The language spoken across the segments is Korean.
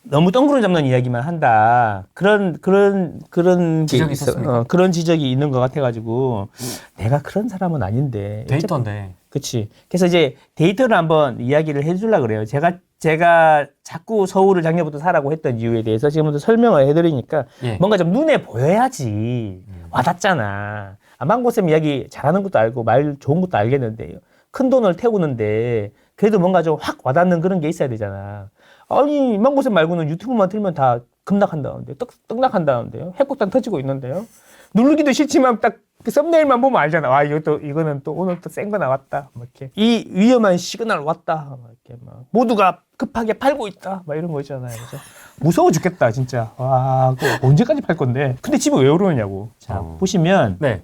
너무 덩그러 잡는 이야기만 한다. 그런 지적이 게 있어. 있었습니까? 그런 지적이 있는 것 같아가지고 내가 그런 사람은 아닌데. 데이터인데. 그치. 그래서 이제 데이터를 한번 이야기를 해주려고 그래요. 제가 자꾸 서울을 작년부터 사라고 했던 이유에 대해서 지금부터 설명을 해드리니까 예. 뭔가 좀 눈에 보여야지. 와닿잖아. 망고쌤 이야기 잘하는 것도 알고 말 좋은 것도 알겠는데 큰 돈을 태우는데 그래도 뭔가 좀 확 와닿는 그런 게 있어야 되잖아. 아니 망고쌤 말고는 유튜브만 틀면 다 급락한다는데 떡락한다는데요. 핵폭탄 터지고 있는데요. 누르기도 싫지만 딱 그 썸네일만 보면 알잖아. 와 이거는 또 오늘 또 센 거 나왔다. 막 이렇게 이 위험한 시그널 왔다. 막 이렇게 막 모두가 급하게 팔고 있다. 막 이런 거 있잖아요. 그래서 무서워 죽겠다 진짜. 와 그거 언제까지 팔 건데? 근데 집에 왜 오르느냐고. 자 보시면 네.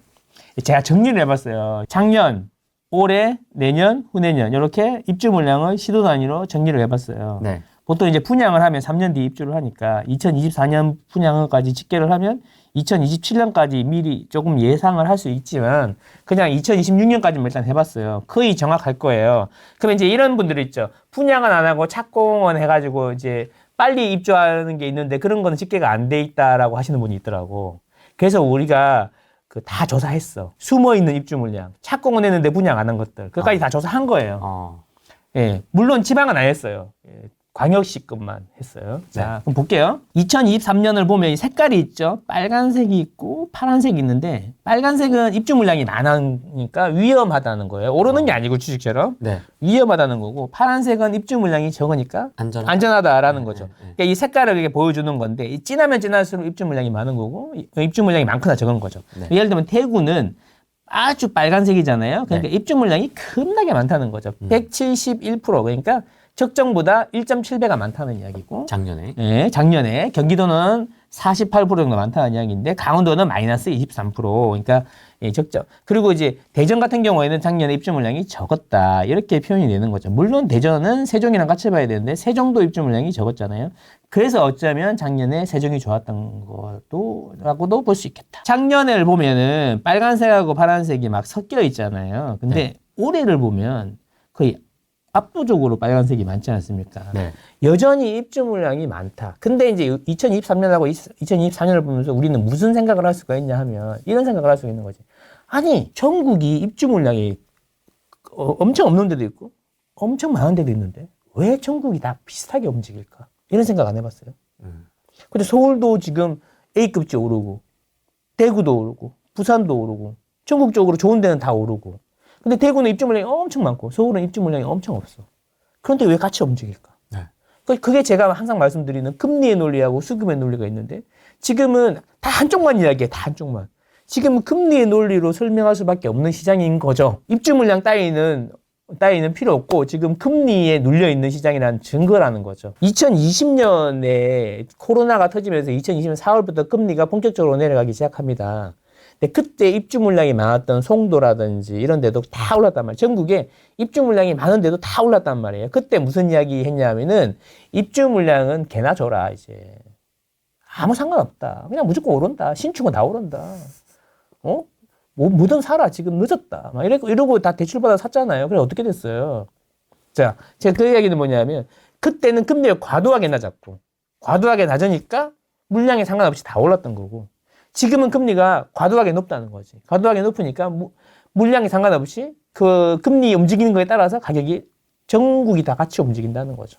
제가 정리를 해봤어요. 작년, 올해, 내년, 후내년 이렇게 입주 물량을 시도 단위로 정리를 해봤어요. 네. 보통 이제 분양을 하면 3년 뒤 입주를 하니까 2024년 분양까지 집계를 하면 2027년까지 미리 조금 예상을 할 수 있지만 그냥 2026년까지만 일단 해봤어요. 거의 정확할 거예요. 그러면 이제 이런 분들이 있죠. 분양은 안 하고 착공은 해가지고 이제 빨리 입주하는 게 있는데 그런 거는 집계가 안 돼 있다라고 하시는 분이 있더라고. 그래서 우리가 다 조사했어. 숨어 있는 입주 물량, 착공은 했는데 분양 안 한 것들, 그까지 다 조사한 거예요. 예, 물론 지방은 안 했어요. 예, 광역시급만 했어요. 자, 그럼 볼게요. 2023년을 보면 이 색깔이 있죠. 빨간색이 있고 파란색이 있는데 빨간색은 입주 물량이 많으니까 위험하다는 거예요. 오르는 게 아니고 주식처럼 네. 위험하다는 거고 파란색은 입주 물량이 적으니까 안전하다라는 거죠. 그러니까 이 색깔을 이렇게 보여주는 건데 이 진하면 진할수록 입주 물량이 많은 거고 입주 물량이 많거나 적은 거죠. 네. 예를 들면 대구는 아주 빨간색이잖아요. 그러니까 네. 입주 물량이 겁나게 많다는 거죠. 171% 그러니까 적정보다 1.7배가 많다는 이야기고. 작년에. 네, 작년에 경기도는 48% 정도 많다는 이야기인데 강원도는 마이너스 23%. 그러니까 예, 적정. 그리고 이제 대전 같은 경우에는 작년에 입주 물량이 적었다. 이렇게 표현이 되는 거죠. 물론 대전은 세종이랑 같이 봐야 되는데 세종도 입주 물량이 적었잖아요. 그래서 어쩌면 작년에 세종이 좋았던 것도라고도 볼 수 있겠다. 작년을 보면은 빨간색하고 파란색이 막 섞여 있잖아요. 근데 네. 올해를 보면 거의 압도적으로 빨간색이 많지 않습니까? 네. 여전히 입주 물량이 많다. 근데 이제 2023년하고 2024년을 보면서 우리는 무슨 생각을 할 수가 있냐 하면 이런 생각을 할 수 있는 거지. 아니, 전국이 입주 물량이 엄청 없는 데도 있고 엄청 많은 데도 있는데 왜 전국이 다 비슷하게 움직일까? 이런 생각 안 해봤어요. 근데 서울도 지금 A급지 오르고 대구도 오르고 부산도 오르고 전국적으로 좋은 데는 다 오르고 근데 대구는 입주 물량이 엄청 많고 서울은 입주 물량이 엄청 없어. 그런데 왜 같이 움직일까? 네. 그게 제가 항상 말씀드리는 금리의 논리하고 수급의 논리가 있는데 지금은 다 한쪽만 이야기해. 다 한쪽만. 지금은 금리의 논리로 설명할 수밖에 없는 시장인 거죠. 입주 물량 따위는 필요 없고 지금 금리에 눌려있는 시장이라는 증거라는 거죠. 2020년에 코로나가 터지면서 2020년 4월부터 금리가 본격적으로 내려가기 시작합니다. 근데 그때 입주 물량이 많았던 송도라든지 이런 데도 다 올랐단 말이에요. 전국에 입주 물량이 많은데도 다 올랐단 말이에요. 그때 무슨 이야기 했냐면은 입주 물량은 개나 줘라 이제. 아무 상관없다. 그냥 무조건 오른다. 신축은 다 오른다. 뭐든 사라. 지금 늦었다. 막 이러고 다 대출받아 샀잖아요. 그래 어떻게 됐어요? 자, 제가 그 이야기는 뭐냐면 그때는 금리가 과도하게 낮았고 과도하게 낮으니까 물량에 상관없이 다 올랐던 거고 지금은 금리가 과도하게 높다는 거지. 과도하게 높으니까 물량에 상관없이 그 금리 움직이는 거에 따라서 가격이 전국이 다 같이 움직인다는 거죠.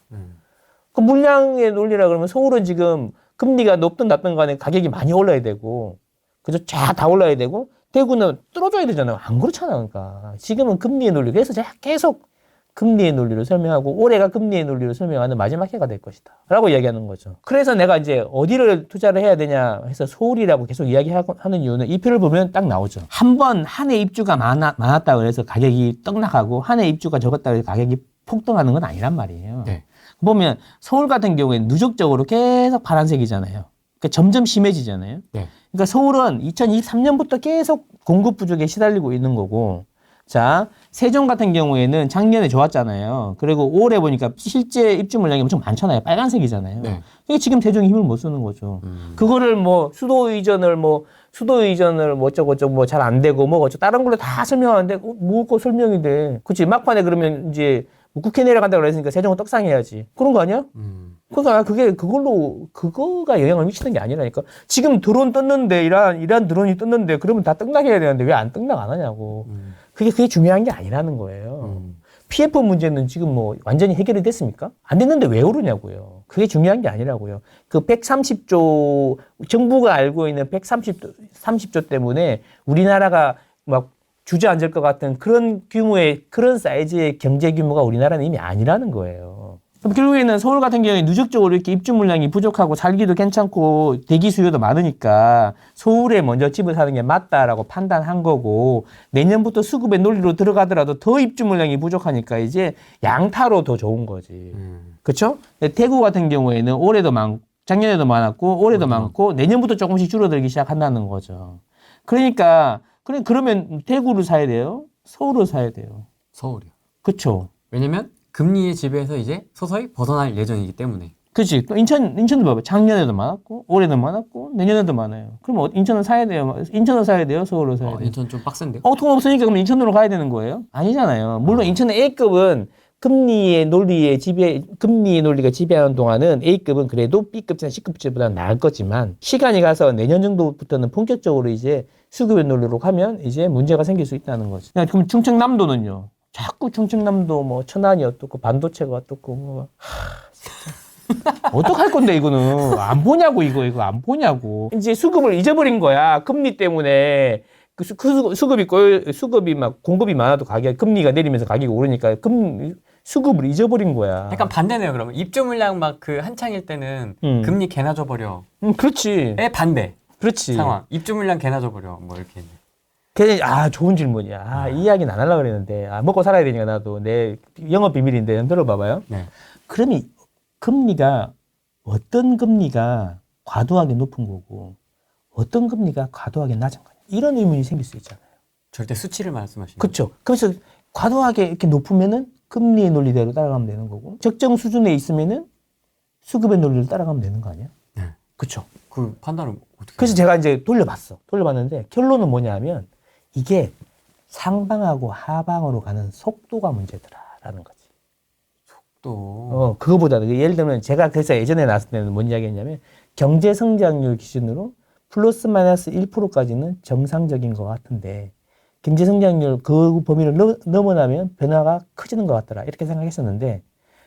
그 물량의 논리라 그러면 서울은 지금 금리가 높든 낮든 간에 가격이 많이 올라야 되고 그죠? 쫙 다 올라야 되고 대구는 뚫어줘야 되잖아요. 안 그렇잖아. 그러니까 지금은 금리의 논리. 그래서 제가 계속 금리의 논리를 설명하고 올해가 금리의 논리를 설명하는 마지막 해가 될 것이다 라고 이야기하는 거죠. 그래서 내가 이제 어디를 투자를 해야 되냐 해서 서울이라고 계속 이야기하는 이유는 이 표를 보면 딱 나오죠. 한 번 한 해 입주가 많았다고 해서 가격이 떡락하고 한 해 입주가 적었다고 해서 가격이 폭등하는 건 아니란 말이에요. 네. 보면 서울 같은 경우에는 누적적으로 계속 파란색이잖아요. 그러니까 점점 심해지잖아요. 네. 그러니까 서울은 2023년부터 계속 공급 부족에 시달리고 있는 거고 자, 세종 같은 경우에는 작년에 좋았잖아요. 그리고 올해 보니까 실제 입주 물량이 엄청 많잖아요. 빨간색이잖아요. 네. 그러니까 지금 세종이 힘을 못 쓰는 거죠. 그거를 수도 이전을 어쩌고저쩌고 잘 안 되고 어쩌고 다른 걸로 다 설명하는데 뭐고 설명이 돼. 그치? 막판에 그러면 이제 국회 내려간다고 그랬으니까 세종은 떡상해야지. 그런 거 아니야? 그러니까 그거가 영향을 미치는 게 아니라니까. 지금 드론 떴는데, 이란 드론이 떴는데, 그러면 다 떡락해야 되는데 왜 안 떡락 안 하냐고. 그게 중요한 게 아니라는 거예요. PF 문제는 지금 뭐 완전히 해결이 됐습니까? 안 됐는데 왜 오르냐고요. 그게 중요한 게 아니라고요. 그 130조, 정부가 알고 있는 130조 때문에 우리나라가 막 주저앉을 것 같은 그런 규모의, 그런 사이즈의 경제 규모가 우리나라는 이미 아니라는 거예요. 그럼 결국에는 서울 같은 경우에 누적적으로 이렇게 입주 물량이 부족하고 살기도 괜찮고 대기 수요도 많으니까 서울에 먼저 집을 사는 게 맞다라고 판단한 거고, 내년부터 수급의 논리로 들어가더라도 더 입주 물량이 부족하니까 이제 양타로 더 좋은 거지. 그렇죠? 대구 같은 경우에는 올해도 많고 작년에도 많았고 올해도 많고 내년부터 조금씩 줄어들기 시작한다는 거죠. 그러니까 그러면 대구를 사야 돼요? 서울을 사야 돼요? 서울이요. 그렇죠. 왜냐면 금리의 지배에서 이제 서서히 벗어날 예정이기 때문에. 그치. 인천도 봐봐. 작년에도 많았고, 올해도 많았고, 내년에도 많아요. 그럼 인천을 사야 돼요? 인천을 사야 돼요? 서울을 사야 돼요? 인천 좀 빡센데요? 돈 없으니까 그럼 인천으로 가야 되는 거예요? 아니잖아요. 물론 인천의 A급은 금리의 논리가 지배하는 동안은 A급은 그래도 B급이나 C급보다는 나을 거지만, 시간이 가서 내년 정도부터는 본격적으로 이제 수급의 논리로 가면 이제 문제가 생길 수 있다는 거죠. 그럼 충청남도는요? 자꾸 충청남도 뭐 천안이 어떻고 반도체가 어떻고 뭐 어떡할 건데 이거는 안 보냐고 이거 안 보냐고. 이제 수급을 잊어버린 거야. 금리 때문에 수급이 막 공급이 많아도 금리가 내리면서 가격이 오르니까 수급을 잊어버린 거야. 약간 반대네요. 그러면 입주 물량 막 그 한창일 때는 금리 개나 줘버려. 그렇지. 반대. 그렇지. 상황. 입주 물량 개나 줘버려. 뭐 이렇게. 좋은 질문이야. 이 이야기는 안 하려고 그랬는데, 먹고 살아야 되니까 나도 내 영업 비밀인데 한번 들어봐봐요. 네. 그러면 어떤 금리가 과도하게 높은 거고, 어떤 금리가 과도하게 낮은 거냐. 이런 의문이 생길 수 있잖아요. 절대 수치를 말씀하시는 그렇죠. 그래서 과도하게 이렇게 높으면은 금리의 논리대로 따라가면 되는 거고, 적정 수준에 있으면은 수급의 논리를 따라가면 되는 거 아니야? 네. 그렇죠. 그 판단을 어떻게? 그래서 제가 이제 돌려봤는데 결론은 뭐냐면 이게 상방하고 하방으로 가는 속도가 문제더라라는 거지. 속도. 그거보다는 예를 들면 제가 그래서 예전에 나왔을 때는 뭔 이야기했냐면 경제 성장률 기준으로 플러스 마이너스 1%까지는 정상적인 것 같은데 경제 성장률 그 범위를 넘어나면 변화가 커지는 것 같더라 이렇게 생각했었는데,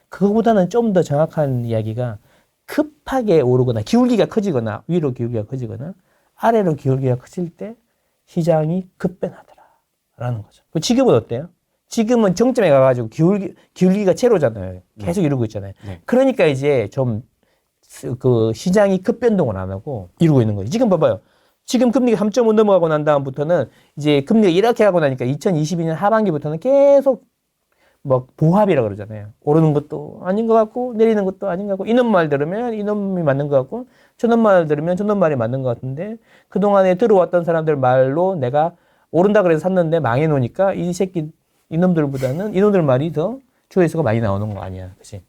그거보다는 좀 더 정확한 이야기가 급하게 오르거나 기울기가 커지거나 위로 기울기가 커지거나 아래로 기울기가 커질 때 시장이 급변하더라라는 거죠. 지금은 어때요? 지금은 정점에 가가지고 기울기가 제로잖아요. 계속 이러고 있잖아요. 네. 그러니까 이제 좀 그 시장이 급변동을 안 하고 이러고 있는 거죠. 지금 봐봐요. 지금 금리가 3.5 넘어가고 난 다음부터는 이제 금리가 이렇게 하고 나니까 2022년 하반기부터는 계속 뭐 보합이라고 그러잖아요. 오르는 것도 아닌 것 같고 내리는 것도 아닌 것 같고, 이놈 말 들으면 이놈이 맞는 것 같고 저놈 말 들으면 저놈 말이 맞는 것 같은데, 그동안에 들어왔던 사람들 말로 내가 오른다 그래서 샀는데 망해 놓으니까 이놈들 말이 더 조회수가 많이 나오는 거 아니야. 그치?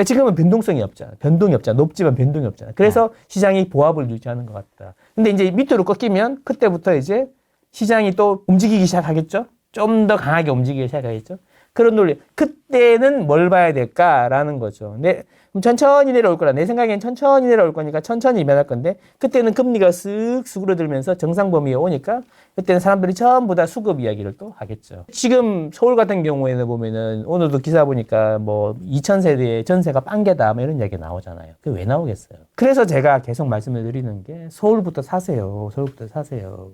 지금은 변동성이 없잖아. 변동이 없잖아. 높지만 변동이 없잖아. 그래서 시장이 보합을 유지하는 것 같다. 근데 이제 밑으로 꺾이면 그때부터 이제 시장이 또 움직이기 시작하겠죠? 좀 더 강하게 움직이기 시작하겠죠? 그런 논리. 그때는 뭘 봐야 될까라는 거죠. 그럼 천천히 내려올 거라. 내 생각엔 천천히 내려올 거니까 천천히 이면할 건데, 그때는 금리가 쓱 수그러들면서 정상 범위에 오니까 그때는 사람들이 전부 다 수급 이야기를 또 하겠죠. 지금 서울 같은 경우에는 보면은 오늘도 기사 보니까 뭐 2000세대의 전세가 빵개다 뭐 이런 이야기가 나오잖아요. 그게 왜 나오겠어요? 그래서 제가 계속 말씀을 드리는 게 서울부터 사세요. 서울부터 사세요.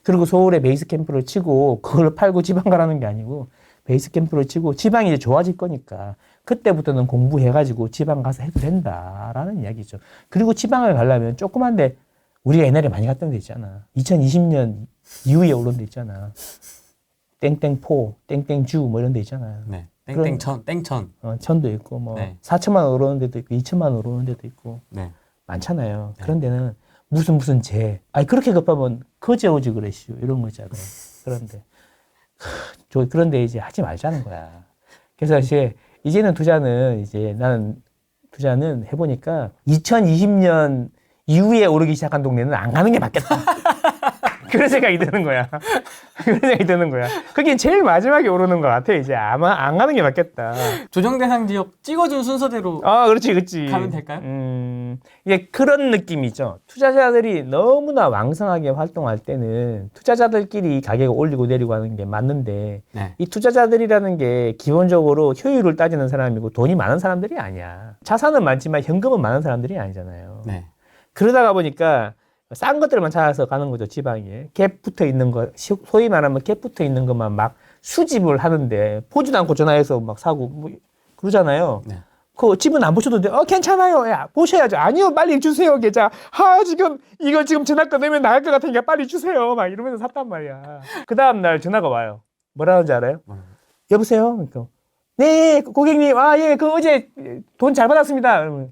그리고 서울에 베이스 캠프를 치고 그걸 팔고 지방 가라는 게 아니고 베이스 캠프를 치고 지방이 이제 좋아질 거니까 그때부터는 공부해가지고 지방 가서 해도 된다라는 이야기죠. 그리고 지방을 가려면 조그만데 우리가 옛날에 많이 갔던 데 있잖아. 2020년 이후에 오른 데 있잖아. 땡땡포, 땡땡주 뭐 이런 데 있잖아요. 네. 땡땡천, 땡천. 천도 있고 뭐 네. 4천만 원 오르는 데도 있고 2천만 원 오르는 데도 있고 네. 많잖아요. 그런 데는 무슨 그렇게 급하면 거지오지 그랬슈 이런 거 있잖아요. 그런데 이제 하지 말자는 거야. 그래서 이제는 나는 투자는 해보니까 2020년 이후에 오르기 시작한 동네는 안 가는 게 맞겠다. 그런 생각이 드는 거야. 그런 생각이 드는 거야. 그게 제일 마지막에 오르는 것 같아. 이제 아마 안 가는 게 맞겠다. 조정 대상 지역 찍어준 순서대로 아, 그렇지, 그렇지. 가면 될까요? 이게 그런 느낌이죠. 투자자들이 너무나 왕성하게 활동할 때는 투자자들끼리 가격을 올리고 내리고 하는 게 맞는데 네. 이 투자자들이라는 게 기본적으로 효율을 따지는 사람이고 돈이 많은 사람들이 아니야. 자산은 많지만 현금은 많은 사람들이 아니잖아요. 네. 그러다가 보니까 싼 것들만 찾아서 가는 거죠, 지방에. 갭 붙어 있는 거, 소위 말하면 갭 붙어 있는 것만 막 수집을 하는데 보지도 않고 전화해서 막 사고 뭐 그러잖아요. 네. 그 집은 안 보셔도 돼. 괜찮아요. 야, 보셔야죠. 아니요, 빨리 주세요, 계좌. 지금 이거 지금 전화 끊으면 나갈 것 같으니까 빨리 주세요. 막 이러면서 샀단 말이야. 그 다음 날 전화가 와요. 뭐라는지 알아요? 여보세요. 그러니까 네, 고객님. 예, 그 어제 돈 잘 받았습니다. 그러면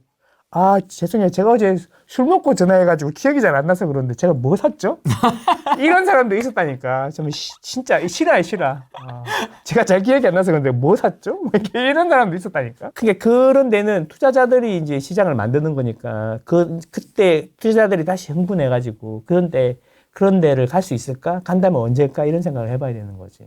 죄송해요. 제가 어제 술 먹고 전화해가지고 기억이 잘 안 나서 그런데 제가 뭐 샀죠? 이런 사람도 있었다니까. 좀 진짜 싫어요, 싫어. 제가 잘 기억이 안 나서 그런데 뭐 샀죠? 뭐 이런 사람도 있었다니까. 그런 데는 투자자들이 이제 시장을 만드는 거니까 그때 투자자들이 다시 흥분해가지고 그런 데를 갈 수 있을까? 간다면 언제일까? 이런 생각을 해봐야 되는 거지.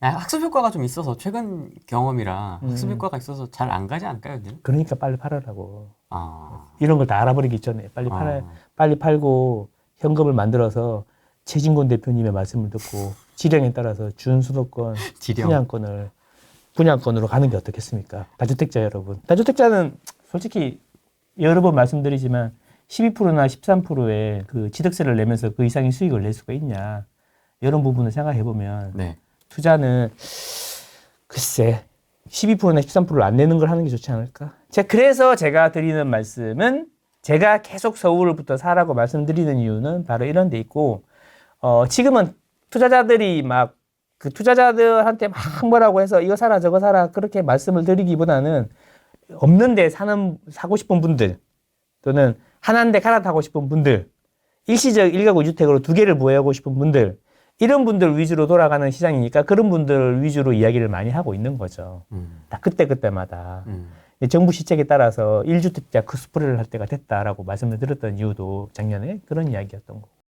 학습 효과가 좀 있어서 최근 경험이라 학습 효과가 있어서 잘 안 가지 않을까요? 늘? 그러니까 빨리 팔으라고. 아. 이런 걸 다 알아버리기 전에 빨리 팔고 현금을 만들어서 최진곤 대표님의 말씀을 듣고 지령에 따라서 준수도권 지령. 분양권으로 가는 게 어떻겠습니까? 다주택자 여러분. 다주택자는 솔직히 여러 번 말씀드리지만 12%나 13%의 그 취득세를 내면서 그 이상의 수익을 낼 수가 있냐. 이런 부분을 생각해 보면 네. 투자는 글쎄 12%나 13%를 안 내는 걸 하는 게 좋지 않을까? 그래서 제가 드리는 말씀은 제가 계속 서울부터 사라고 말씀드리는 이유는 바로 이런 데 있고 지금은 투자자들이 막 그 투자자들한테 막 뭐라고 해서 이거 사라 저거 사라 그렇게 말씀을 드리기보다는 없는데 사고 싶은 분들 또는 하나인데 갈아타고 싶은 분들 일시적 1가구 주택으로 2개를 보유하고 싶은 분들 이런 분들 위주로 돌아가는 시장이니까 그런 분들 위주로 이야기를 많이 하고 있는 거죠. 다 그때마다. 정부 시책에 따라서 1주택자 그 스프레를 할 때가 됐다라고 말씀을 드렸던 이유도 작년에 그런 이야기였던 거고.